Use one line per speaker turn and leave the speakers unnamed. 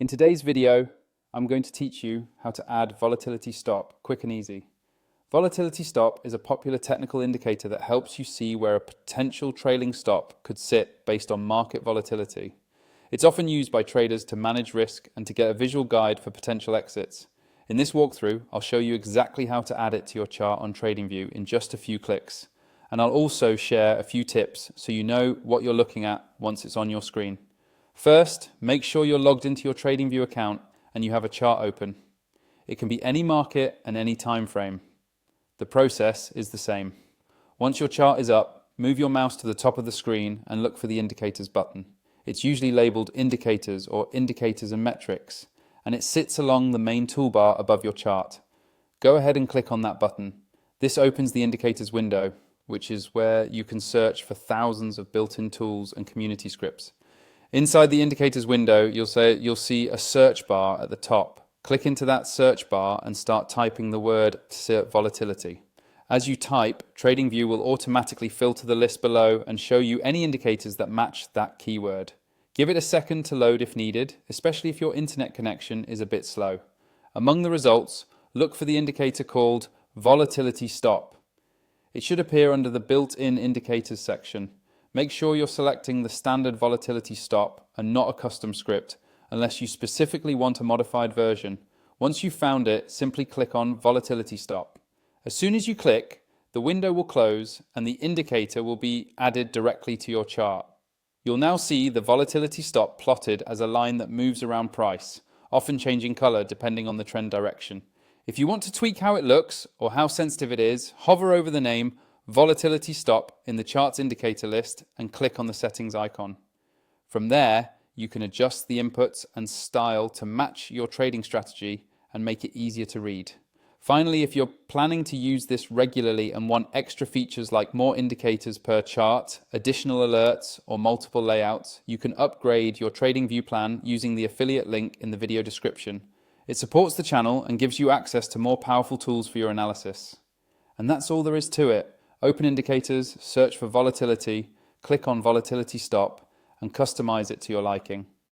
In today's video, I'm going to teach you how to add Volatility Stop quick and easy. Volatility Stop is a popular technical indicator that helps you see where a potential trailing stop could sit based on market volatility. It's often used by traders to manage risk and to get a visual guide for potential exits. In this walkthrough, I'll show you exactly how to add it to your chart on Tradingview in just a few clicks. And I'll also share a few tips so you know what you're looking at once it's on your screen. First, make sure you're logged into your Tradingview account and you have a chart open. It can be any market and any time frame. The process is the same. Once your chart is up, move your mouse to the top of the screen and look for the Indicators button. It's usually labeled Indicators or Indicators and Metrics, and it sits along the main toolbar above your chart. Go ahead and click on that button. This opens the Indicators window, which is where you can search for thousands of built-in tools and community scripts. Inside the Indicators window, you'll see a search bar at the top. Click into that search bar and start typing the word volatility. As you type, Tradingview will automatically filter the list below and show you any indicators that match that keyword. Give it a second to load if needed, especially if your internet connection is a bit slow. Among the results, look for the indicator called Volatility Stop. It should appear under the built-in indicators section. Make sure you're selecting the standard Volatility Stop and not a custom script, unless you specifically want a modified version. Once you've found it, simply click on Volatility Stop. As soon as you click, the window will close and the indicator will be added directly to your chart. You'll now see the Volatility Stop plotted as a line that moves around price, often changing color depending on the trend direction. If you want to tweak how it looks or how sensitive it is, hover over the name Volatility Stop in the chart's indicator list and click on the settings icon. From there, you can adjust the inputs and style to match your trading strategy and make it easier to read. Finally, if you're planning to use this regularly and want extra features like more indicators per chart, additional alerts, or multiple layouts, you can upgrade your Tradingview plan using the affiliate link in the video description. It supports the channel and gives you access to more powerful tools for your analysis. And that's all there is to it. Open Indicators, search for volatility, click on Volatility Stop, and customize it to your liking.